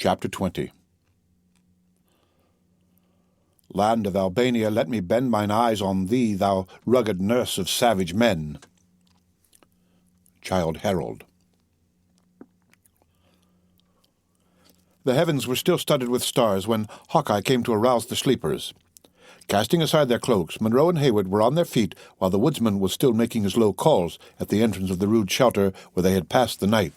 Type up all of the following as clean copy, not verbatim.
Chapter 20. Land of Albania, let me bend mine eyes on thee, thou rugged nurse of savage men. Childe Harold. The heavens were still studded with stars when Hawkeye came to arouse the sleepers. Casting aside their cloaks, Munro and Heywood were on their feet while the woodsman was still making his low calls at the entrance of the rude shelter where they had passed the night.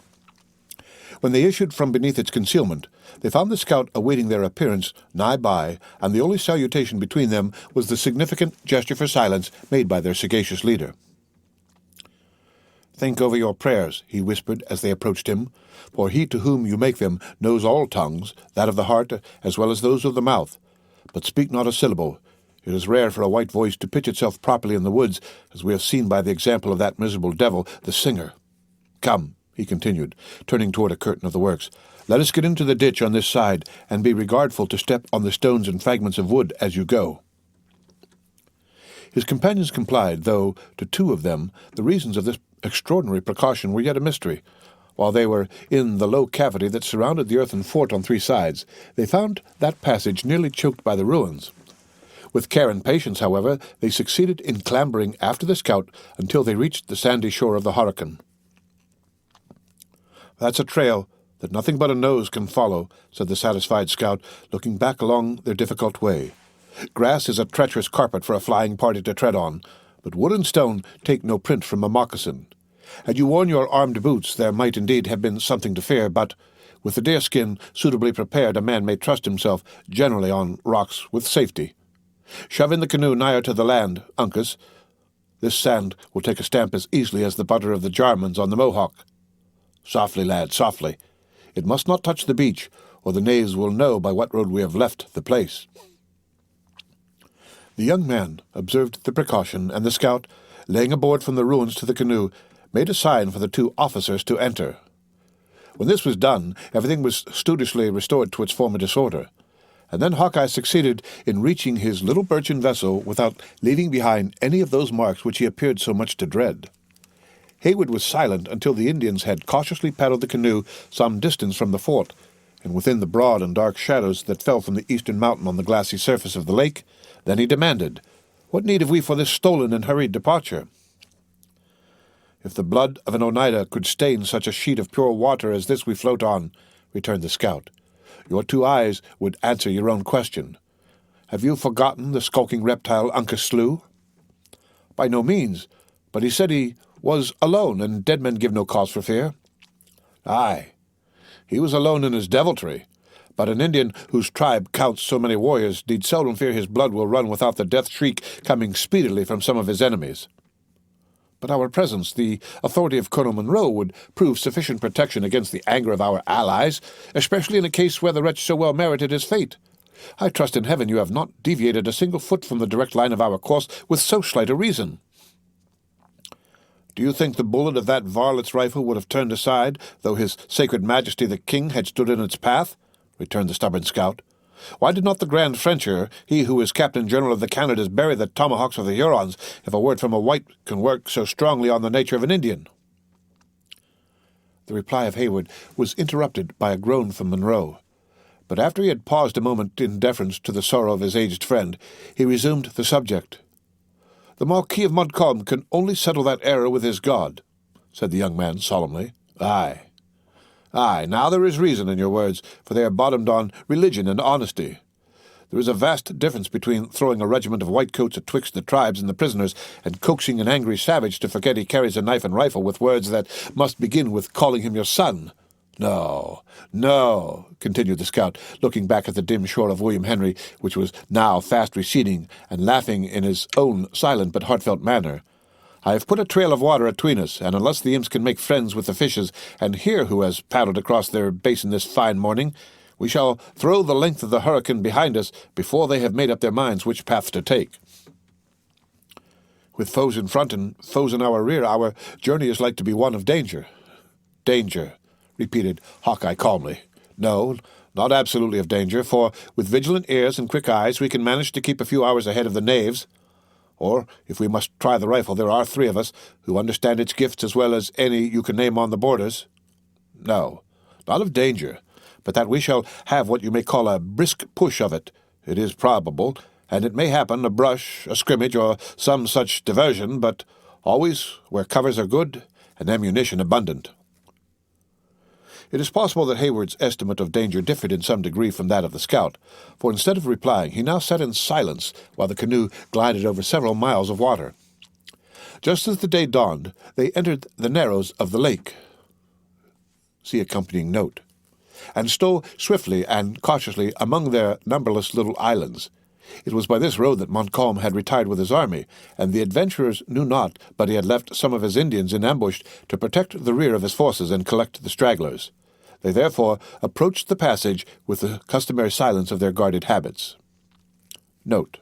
When they issued from beneath its concealment, they found the scout awaiting their appearance nigh by, and the only salutation between them was the significant gesture for silence made by their sagacious leader. "Think over your prayers," he whispered as they approached him, "for he to whom you make them knows all tongues, that of the heart as well as those of the mouth. But speak not a syllable. It is rare for a white voice to pitch itself properly in the woods, as we have seen by the example of that miserable devil, the singer. Come," he continued, turning toward a curtain of the works, "let us get into the ditch on this side, and be regardful to step on the stones and fragments of wood as you go." His companions complied, though, to two of them, the reasons of this extraordinary precaution were yet a mystery. While they were in the low cavity that surrounded the earthen fort on three sides, they found that passage nearly choked by the ruins. With care and patience, however, they succeeded in clambering after the scout until they reached the sandy shore of the Hurricane. "That's a trail that nothing but a nose can follow," said the satisfied scout, looking back along their difficult way. "Grass is a treacherous carpet for a flying party to tread on, but wood and stone take no print from a moccasin. Had you worn your armed boots, there might indeed have been something to fear, but with the deerskin suitably prepared, a man may trust himself generally on rocks with safety. Shove in the canoe nigher to the land, Uncas. This sand will take a stamp as easily as the butter of the Jarmans on the Mohawk. Softly, lad, softly. It must not touch the beach, or the knaves will know by what road we have left the place." The young man observed the precaution, and the scout, laying a board from the ruins to the canoe, made a sign for the two officers to enter. When this was done, everything was studiously restored to its former disorder, and then Hawkeye succeeded in reaching his little birchen vessel without leaving behind any of those marks which he appeared so much to dread. Heywood was silent until the Indians had cautiously paddled the canoe some distance from the fort, and within the broad and dark shadows that fell from the eastern mountain on the glassy surface of the lake. Then he demanded, "What need have we for this stolen and hurried departure?" "If the blood of an Oneida could stain such a sheet of pure water as this we float on," returned the scout, "your two eyes would answer your own question. Have you forgotten the skulking reptile Uncas slew?" "By no means, but he said he was alone, and dead men give no cause for fear." "Aye, he was alone in his deviltry, but an Indian whose tribe counts so many warriors need seldom fear his blood will run without the death shriek coming speedily from some of his enemies. But our presence, the authority of Colonel Munro, would prove sufficient protection against the anger of our allies, especially in a case where the wretch so well merited his fate. I trust in heaven you have not deviated a single foot from the direct line of our course with so slight a reason." "Do you think the bullet of that varlet's rifle would have turned aside, though his sacred majesty the king had stood in its path?" returned the stubborn scout. "Why did not the Grand Frencher, he who is Captain General of the Canadas, bury the tomahawks of the Hurons, if a word from a white can work so strongly on the nature of an Indian?" The reply of Heywood was interrupted by a groan from Munro, but after he had paused a moment in deference to the sorrow of his aged friend, he resumed the subject. "The Marquis of Montcalm can only settle that error with his God," said the young man solemnly. Aye, now there is reason in your words, for they are bottomed on religion and honesty. There is a vast difference between throwing a regiment of whitecoats atwixt the tribes and the prisoners, and coaxing an angry savage to forget he carries a knife and rifle with words that must begin with calling him your son. No, continued the scout, looking back at the dim shore of William Henry, which was now fast receding, and laughing in his own silent but heartfelt manner. "I have put a trail of water atween us, and unless the imps can make friends with the fishes, and hear who has paddled across their basin this fine morning, we shall throw the length of the Hurricane behind us before they have made up their minds which path to take. With foes in front and foes in our rear, our journey is like to be one of danger." "Danger," repeated Hawkeye calmly. "No, not absolutely of danger, for with vigilant ears and quick eyes we can manage to keep a few hours ahead of the knaves. Or, if we must try the rifle, there are three of us who understand its gifts as well as any you can name on the borders. No, not of danger, but that we shall have what you may call a brisk push of it. It is probable, and it may happen, a brush, a scrimmage, or some such diversion, but always where covers are good and ammunition abundant." It is possible that Hayward's estimate of danger differed in some degree from that of the scout, for instead of replying, he now sat in silence while the canoe glided over several miles of water. Just as the day dawned, they entered the narrows of the lake. See accompanying note. And stole swiftly and cautiously among their numberless little islands. It was by this road that Montcalm had retired with his army, and the adventurers knew not but he had left some of his Indians in ambush to protect the rear of his forces and collect the stragglers. They therefore approached the passage with the customary silence of their guarded habits. Note.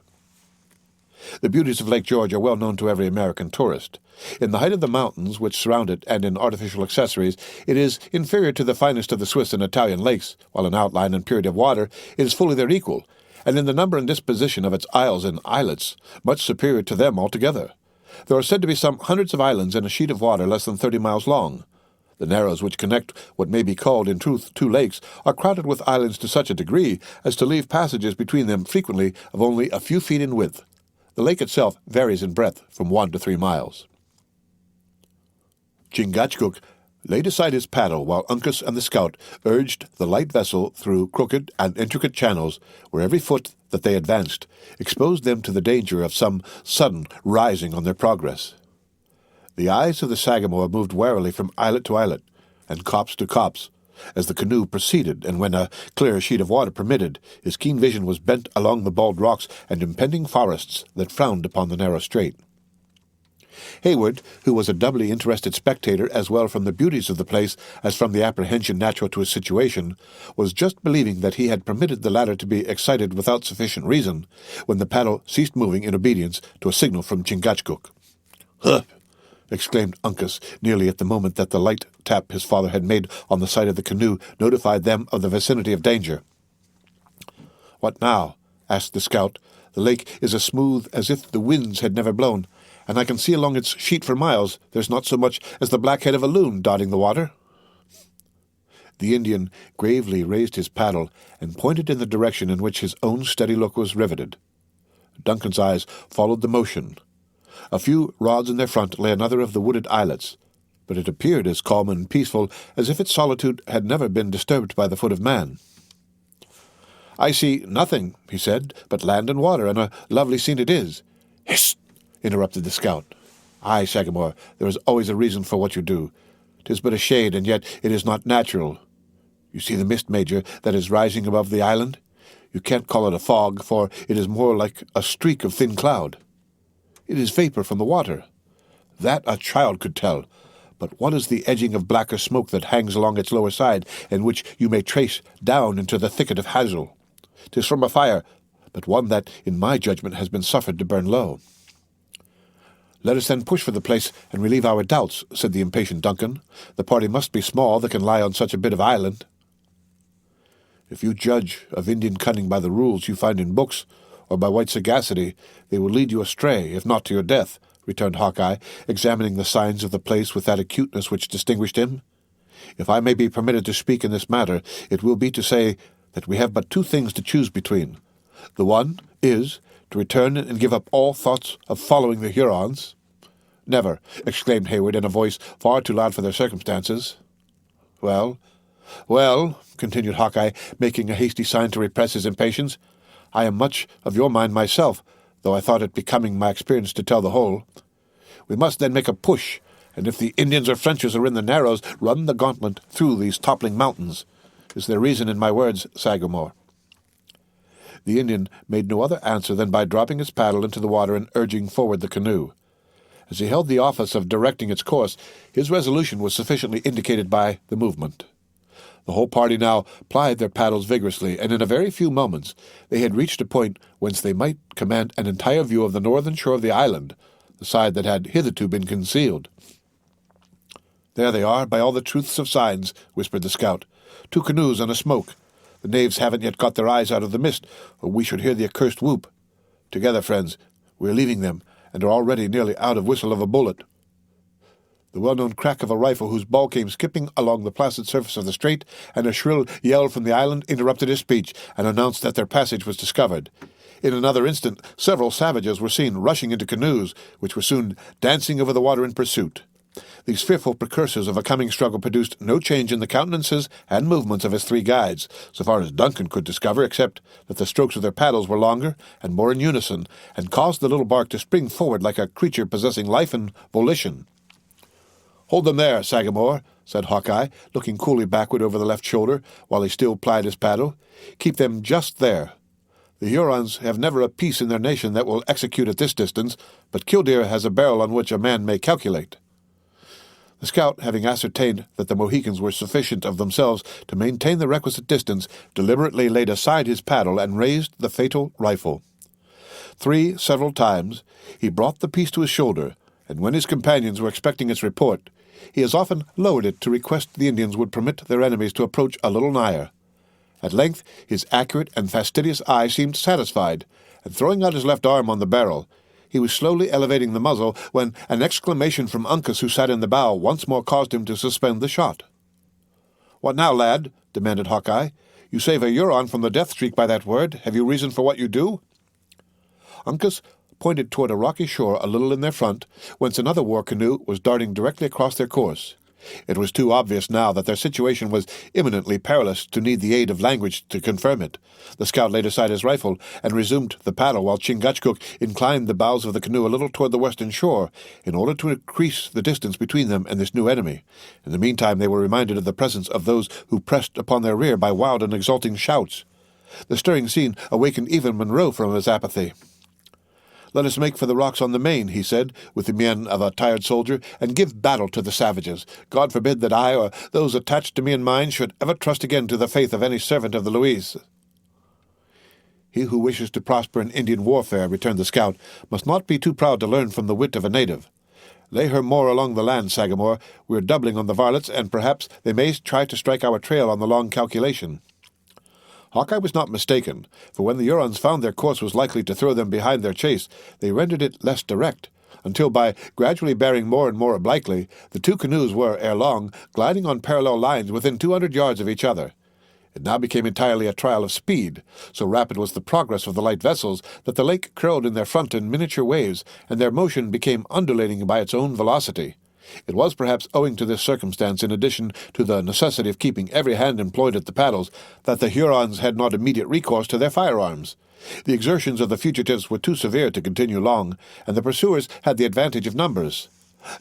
The beauties of Lake George are well known to every American tourist. In the height of the mountains which surround it and in artificial accessories, it is inferior to the finest of the Swiss and Italian lakes, while in outline and purity of water it is fully their equal, and in the number and disposition of its isles and islets, much superior to them altogether. There are said to be some hundreds of islands in a sheet of water less than 30 miles long. The narrows which connect what may be called in truth two lakes are crowded with islands to such a degree as to leave passages between them frequently of only a few feet in width. The lake itself varies in breadth from 1 to 3 miles. Chingachgook laid aside his paddle while Uncas and the scout urged the light vessel through crooked and intricate channels where every foot that they advanced exposed them to the danger of some sudden rising on their progress. The eyes of the Sagamore moved warily from islet to islet and copse to copse as the canoe proceeded, and when a clear sheet of water permitted, his keen vision was bent along the bald rocks and impending forests that frowned upon the narrow strait. Hayward, who was a doubly interested spectator as well from the beauties of the place as from the apprehension natural to his situation, was just believing that he had permitted the latter to be excited without sufficient reason, when the paddle ceased moving in obedience to a signal from Chingachgook. "Huh!" exclaimed Uncas, nearly at the moment that the light tap his father had made on the side of the canoe notified them of the vicinity of danger. "What now?" asked the scout. "The lake is as smooth as if the winds had never blown, and I can see along its sheet for miles there's not so much as the black head of a loon dotting the water." The Indian gravely raised his paddle and pointed in the direction in which his own steady look was riveted. Duncan's eyes followed the motion. A few rods in their front lay another of the wooded islets, but it appeared as calm and peaceful as if its solitude had never been disturbed by the foot of man. "I see nothing," he said, "but land and water, and a lovely scene it is." "Hist!" interrupted the scout. "Aye, Sagamore, there is always a reason for what you do. 'Tis but a shade, and yet it is not natural. You see the mist, Major, that is rising above the island? You can't call it a fog, for it is more like a streak of thin cloud. It is vapor from the water. That a child could tell. But what is the edging of blacker smoke that hangs along its lower side, and which you may trace down into the thicket of hazel? 'Tis from a fire, but one that, in my judgment, has been suffered to burn low." "Let us then push for the place and relieve our doubts," said the impatient Duncan. "The party must be small that can lie on such a bit of island." "If you judge of Indian cunning by the rules you find in books, or by white sagacity, they will lead you astray, if not to your death," returned Hawkeye, examining the signs of the place with that acuteness which distinguished him. "If I may be permitted to speak in this matter, it will be to say that we have but two things to choose between. The one is to return and give up all thoughts of following the Hurons." "Never!" exclaimed Hayward in a voice far too loud for their circumstances. "Well, well," continued Hawkeye, making a hasty sign to repress his impatience, "I am much of your mind myself, though I thought it becoming my experience to tell the whole. We must then make a push, and if the Indians or Frenchers are in the narrows, run the gauntlet through these toppling mountains. Is there reason in my words, Sagamore?" The Indian made no other answer than by dropping his paddle into the water and urging forward the canoe. As he held the office of directing its course, his resolution was sufficiently indicated by the movement. The whole party now plied their paddles vigorously, and in a very few moments they had reached a point whence they might command an entire view of the northern shore of the island, the side that had hitherto been concealed. "There they are, by all the truths of signs," whispered the scout. "Two canoes and a smoke. The knaves haven't yet got their eyes out of the mist, or we should hear the accursed whoop. Together, friends, we are leaving them, and are already nearly out of whistle of a bullet." The well-known crack of a rifle whose ball came skipping along the placid surface of the strait, and a shrill yell from the island interrupted his speech and announced that their passage was discovered. In another instant, several savages were seen rushing into canoes, which were soon dancing over the water in pursuit. These fearful precursors of a coming struggle produced no change in the countenances and movements of his three guides, so far as Duncan could discover, except that the strokes of their paddles were longer and more in unison, and caused the little bark to spring forward like a creature possessing life and volition. "Hold them there, Sagamore," said Hawkeye, looking coolly backward over the left shoulder, while he still plied his paddle. "Keep them just there. The Hurons have never a piece in their nation that will execute at this distance, but Killdeer has a barrel on which a man may calculate." The scout, having ascertained that the Mohicans were sufficient of themselves to maintain the requisite distance, deliberately laid aside his paddle and raised the fatal rifle. Several times, he brought the piece to his shoulder, and when his companions were expecting its report, he as often lowered it to request the Indians would permit their enemies to approach a little nigher. At length his accurate and fastidious eye seemed satisfied, and throwing out his left arm on the barrel, he was slowly elevating the muzzle when an exclamation from Uncas, who sat in the bow, once more caused him to suspend the shot. "What now, lad?" demanded Hawkeye. "You save a Huron from the death streak by that word. Have you reason for what you do?" Uncas pointed toward a rocky shore a little in their front, whence another war canoe was darting directly across their course. It was too obvious now that their situation was imminently perilous to need the aid of language to confirm it. The scout laid aside his rifle and resumed the paddle, while Chingachgook inclined the bows of the canoe a little toward the western shore, in order to increase the distance between them and this new enemy. In the meantime they were reminded of the presence of those who pressed upon their rear by wild and exulting shouts. The stirring scene awakened even Munro from his apathy. "Let us make for the rocks on the main," he said, with the mien of a tired soldier, "and give battle to the savages. God forbid that I, or those attached to me and mine, should ever trust again to the faith of any servant of the Louise." "He who wishes to prosper in Indian warfare," returned the scout, "must not be too proud to learn from the wit of a native. Lay her more along the land, Sagamore. We are doubling on the varlets, and perhaps they may try to strike our trail on the long calculation." Hawkeye was not mistaken, for when the Hurons found their course was likely to throw them behind their chase, they rendered it less direct, until by gradually bearing more and more obliquely, the two canoes were, ere long, gliding on parallel lines within 200 yards of each other. It now became entirely a trial of speed. So rapid was the progress of the light vessels that the lake curled in their front in miniature waves, and their motion became undulating by its own velocity. It was perhaps owing to this circumstance, in addition to the necessity of keeping every hand employed at the paddles, that the Hurons had not immediate recourse to their firearms. The exertions of the fugitives were too severe to continue long, and the pursuers had the advantage of numbers.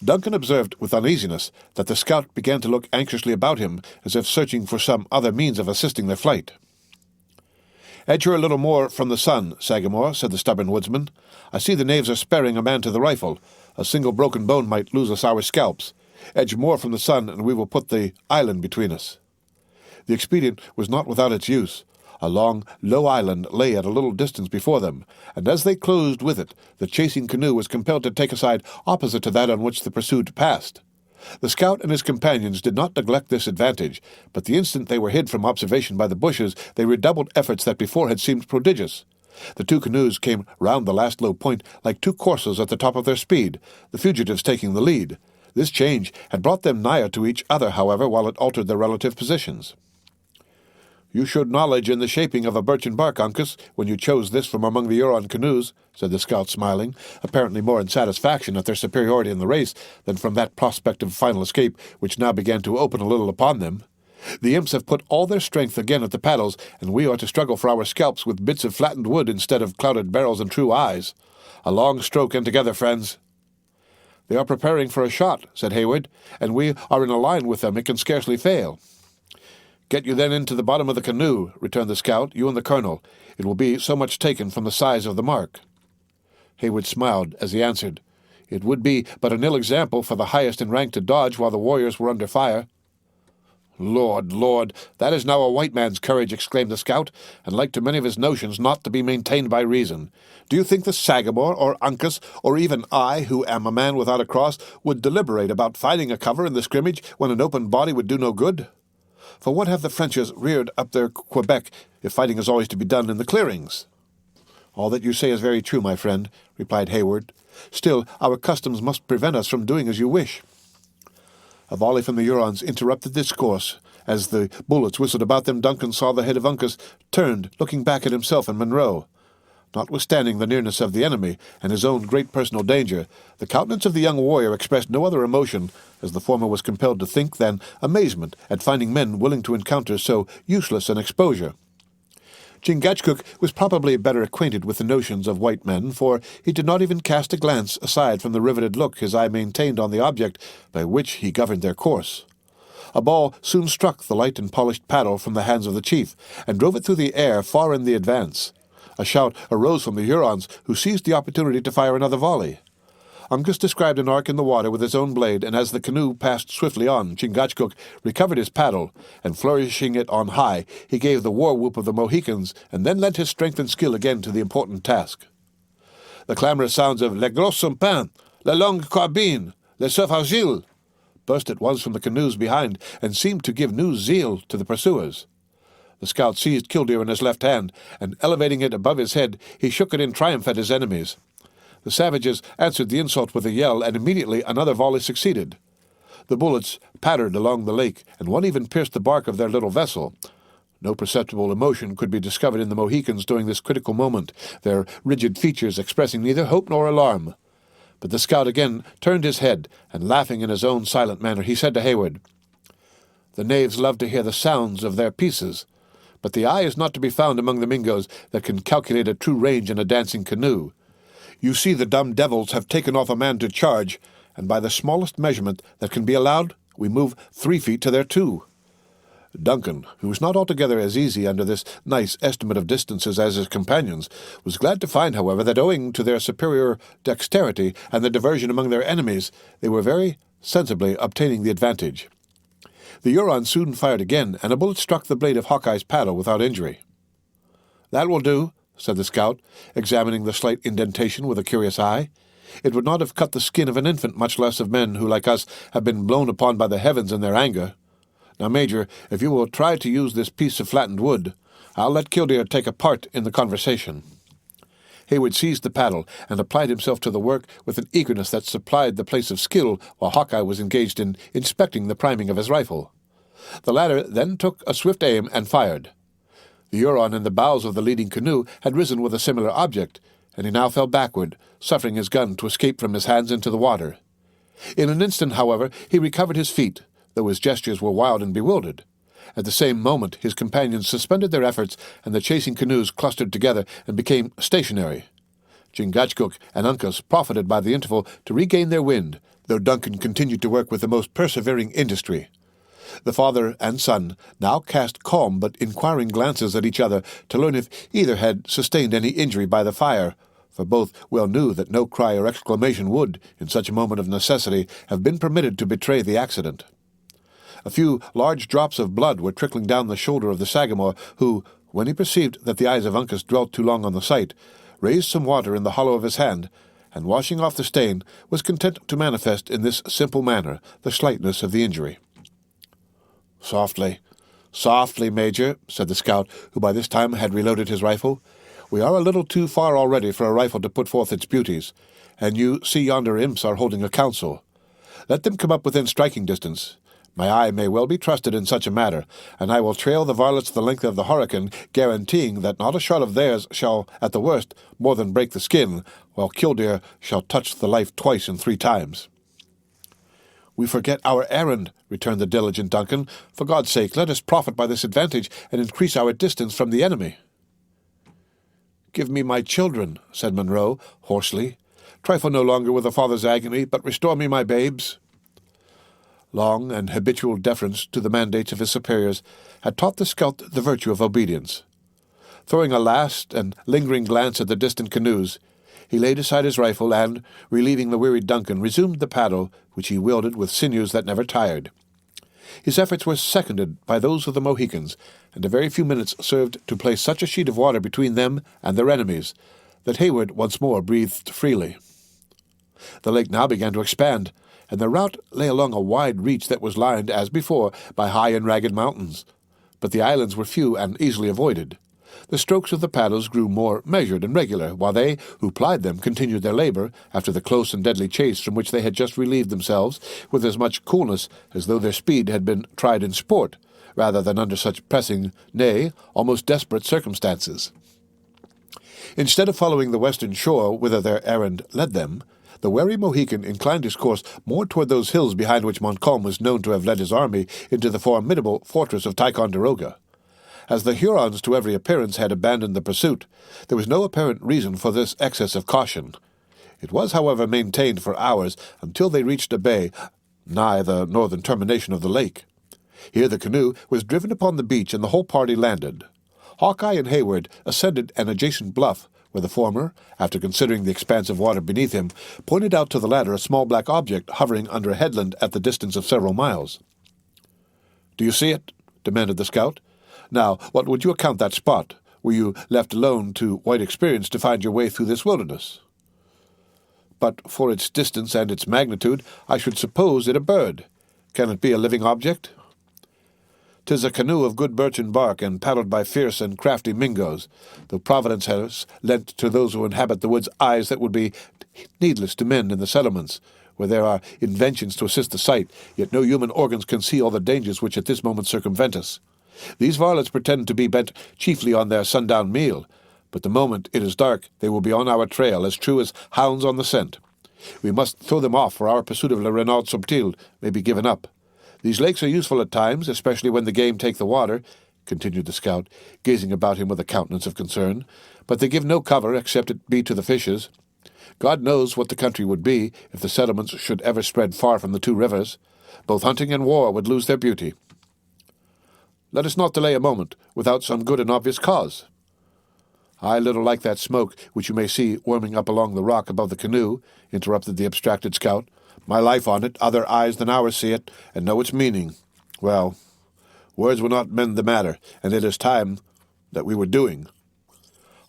Duncan observed with uneasiness that the scout began to look anxiously about him, as if searching for some other means of assisting their flight. "Edge her a little more from the sun, Sagamore," said the stubborn woodsman. "I see the knaves are sparing a man to the rifle. A single broken bone might lose us our scalps. Edge more from the sun, and we will put the island between us." The expedient was not without its use. A long, low island lay at a little distance before them, and as they closed with it, the chasing canoe was compelled to take a side opposite to that on which the pursued passed. The scout and his companions did not neglect this advantage, but the instant they were hid from observation by the bushes, they redoubled efforts that before had seemed prodigious. The two canoes came round the last low point like two coursers at the top of their speed, the fugitives taking the lead. This change had brought them nigher to each other, however, while it altered their relative positions. "You showed knowledge in the shaping of a birchen bark, Uncas, when you chose this from among the Huron canoes," said the scout, smiling, apparently more in satisfaction at their superiority in the race than from that prospect of final escape which now began to open a little upon them. "The imps have put all their strength again at the paddles, and we are to struggle for our scalps with bits of flattened wood instead of clouded barrels and true eyes. A long stroke and together, friends." "They are preparing for a shot," said Hayward, "and we are in a line with them. It can scarcely fail." "Get you then into the bottom of the canoe," returned the scout, "you and the colonel. It will be so much taken from the size of the mark." Hayward smiled as he answered, "It would be but an ill example for the highest in rank to dodge while the warriors were under fire." "Lord, Lord, that is now a white man's courage," exclaimed the scout, "and like to many of his notions not to be maintained by reason. Do you think the Sagamore, or Uncas, or even I, who am a man without a cross, would deliberate about finding a cover in the scrimmage when an open body would do no good? For what have the Frenchers reared up their Quebec, if fighting is always to be done in the clearings?" "All that you say is very true, my friend," replied Hayward. "Still, our customs must prevent us from doing as you wish." A volley from the Hurons interrupted this course. As the bullets whistled about them, Duncan saw the head of Uncas, turned, looking back at himself and Munro. Notwithstanding the nearness of the enemy and his own great personal danger, the countenance of the young warrior expressed no other emotion, as the former was compelled to think, than amazement at finding men willing to encounter so useless an exposure. Chingachgook was probably better acquainted with the notions of white men, for he did not even cast a glance aside from the riveted look his eye maintained on the object by which he governed their course. A ball soon struck the light and polished paddle from the hands of the chief, and drove it through the air far in the advance. A shout arose from the Hurons, who seized the opportunity to fire another volley. Uncas described an arc in the water with his own blade, and as the canoe passed swiftly on, Chingachgook recovered his paddle, and flourishing it on high, he gave the war-whoop of the Mohicans, and then lent his strength and skill again to the important task. The clamorous sounds of "Le gros sampin," "La longue carbine," "Le surf agile" burst at once from the canoes behind, and seemed to give new zeal to the pursuers. The scout seized Killdeer in his left hand, and elevating it above his head, he shook it in triumph at his enemies. The savages answered the insult with a yell, and immediately another volley succeeded. The bullets pattered along the lake, and one even pierced the bark of their little vessel. No perceptible emotion could be discovered in the Mohicans during this critical moment, their rigid features expressing neither hope nor alarm. But the scout again turned his head, and laughing in his own silent manner, he said to Hayward, "The knaves love to hear the sounds of their pieces, but the eye is not to be found among the Mingoes that can calculate a true range in a dancing canoe. You see the dumb devils have taken off a man to charge, and by the smallest measurement that can be allowed, we move 3 feet to their 2. Duncan, who was not altogether as easy under this nice estimate of distances as his companions, was glad to find, however, that owing to their superior dexterity and the diversion among their enemies, they were very sensibly obtaining the advantage. The Huron soon fired again, and a bullet struck the blade of Hawkeye's paddle without injury. "That will do," said the scout, examining the slight indentation with a curious eye. "It would not have cut the skin of an infant, much less of men who, like us, have been blown upon by the heavens in their anger. Now, Major, if you will try to use this piece of flattened wood, I'll let Killdeer take a part in the conversation." Hayward seized the paddle and applied himself to the work with an eagerness that supplied the place of skill, while Hawkeye was engaged in inspecting the priming of his rifle. The latter then took a swift aim and fired. The Huron in the bows of the leading canoe had risen with a similar object, and he now fell backward, suffering his gun to escape from his hands into the water. In an instant, however, he recovered his feet, though his gestures were wild and bewildered. At the same moment his companions suspended their efforts, and the chasing canoes clustered together and became stationary. Chingachgook and Uncas profited by the interval to regain their wind, though Duncan continued to work with the most persevering industry. The father and son now cast calm but inquiring glances at each other to learn if either had sustained any injury by the fire, for both well knew that no cry or exclamation would, in such a moment of necessity, have been permitted to betray the accident. A few large drops of blood were trickling down the shoulder of the Sagamore, who, when he perceived that the eyes of Uncas dwelt too long on the sight, raised some water in the hollow of his hand, and washing off the stain, was content to manifest in this simple manner the slightness of the injury. "Softly, softly, Major," said the scout, who by this time had reloaded his rifle. "We are a little too far already for a rifle to put forth its beauties, and you see yonder imps are holding a council. Let them come up within striking distance. My eye may well be trusted in such a matter, and I will trail the varlets the length of the hurricane, guaranteeing that not a shot of theirs shall, at the worst, more than break the skin, while Killdeer shall touch the life twice and 3 times. "We forget our errand," returned the diligent Duncan. "For God's sake, let us profit by this advantage and increase our distance from the enemy." "Give me my children," said Munro, hoarsely. "Trifle no longer with a father's agony, but restore me my babes." Long and habitual deference to the mandates of his superiors had taught the scout the virtue of obedience. Throwing a last and lingering glance at the distant canoes, he laid aside his rifle and, relieving the wearied Duncan, resumed the paddle, which he wielded with sinews that never tired. His efforts were seconded by those of the Mohicans, and a very few minutes served to place such a sheet of water between them and their enemies that Hayward once more breathed freely. The lake now began to expand, and the route lay along a wide reach that was lined, as before, by high and ragged mountains. But the islands were few and easily avoided. The strokes of the paddles grew more measured and regular, while they who plied them continued their labor after the close and deadly chase from which they had just relieved themselves with as much coolness as though their speed had been tried in sport, rather than under such pressing, nay, almost desperate circumstances. Instead of following the western shore whither their errand led them, the wary Mohican inclined his course more toward those hills behind which Montcalm was known to have led his army into the formidable fortress of Ticonderoga. As the Hurons to every appearance had abandoned the pursuit, there was no apparent reason for this excess of caution. It was, however, maintained for hours until they reached a bay nigh the northern termination of the lake. Here the canoe was driven upon the beach, and the whole party landed. Hawkeye and Hayward ascended an adjacent bluff, where the former, after considering the expanse of water beneath him, pointed out to the latter a small black object hovering under a headland at the distance of several miles. "Do you see it?" demanded the scout. "Now, what would you account that spot? Were you left alone to white experience to find your way through this wilderness?" "But for its distance and its magnitude, I should suppose it a bird. Can it be a living object?" "'Tis a canoe of good birchen bark, and paddled by fierce and crafty Mingoes, though Providence has lent to those who inhabit the woods eyes that would be needless to men in the settlements, where there are inventions to assist the sight, yet no human organs can see all the dangers which at this moment circumvent us. These varlets pretend to be bent chiefly on their sundown meal, but the moment it is dark they will be on our trail, as true as hounds on the scent. We must throw them off, for our pursuit of Le Renard Subtil may be given up. These lakes are useful at times, especially when the game take the water," continued the scout, gazing about him with a countenance of concern, "but they give no cover, except it be to the fishes. God knows what the country would be if the settlements should ever spread far from the two rivers. Both hunting and war would lose their beauty." "Let us not delay a moment, without some good and obvious cause." "I little like that smoke which you may see worming up along the rock above the canoe," interrupted the abstracted scout. "My life on it, other eyes than ours see it, and know its meaning. Well, words will not mend the matter, and it is time that we were doing."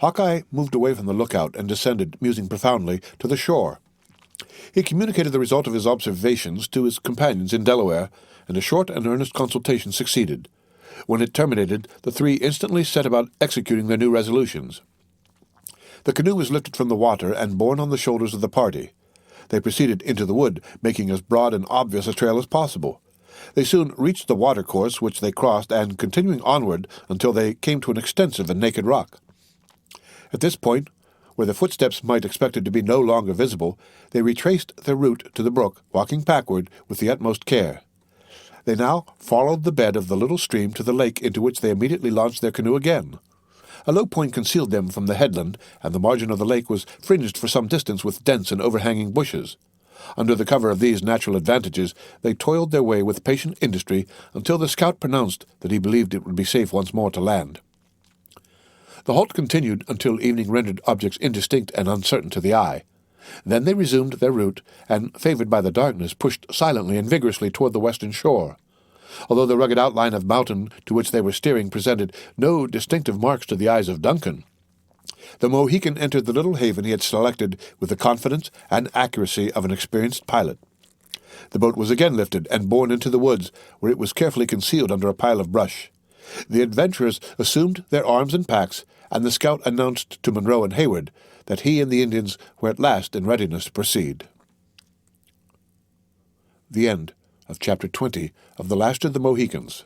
Hawkeye moved away from the lookout and descended, musing profoundly, to the shore. He communicated the result of his observations to his companions in Delaware, and a short and earnest consultation succeeded. When it terminated, the three instantly set about executing their new resolutions. The canoe was lifted from the water and borne on the shoulders of the party. They proceeded into the wood, making as broad and obvious a trail as possible. They soon reached the watercourse, which they crossed, and continuing onward until they came to an extensive and naked rock. At this point, where the footsteps might expected to be no longer visible, they retraced their route to the brook, walking backward with the utmost care. They now followed the bed of the little stream to the lake, into which they immediately launched their canoe again. A low point concealed them from the headland, and the margin of the lake was fringed for some distance with dense and overhanging bushes. Under the cover of these natural advantages, they toiled their way with patient industry until the scout pronounced that he believed it would be safe once more to land. The halt continued until evening rendered objects indistinct and uncertain to the eye. Then they resumed their route, and, favored by the darkness, pushed silently and vigorously toward the western shore. Although the rugged outline of mountain to which they were steering presented no distinctive marks to the eyes of Duncan, the Mohican entered the little haven he had selected with the confidence and accuracy of an experienced pilot. The boat was again lifted and borne into the woods, where it was carefully concealed under a pile of brush. The adventurers assumed their arms and packs, and the scout announced to Monroe and Hayward that he and the Indians were at last in readiness to proceed. The end of Chapter 20 of The Last of the Mohicans.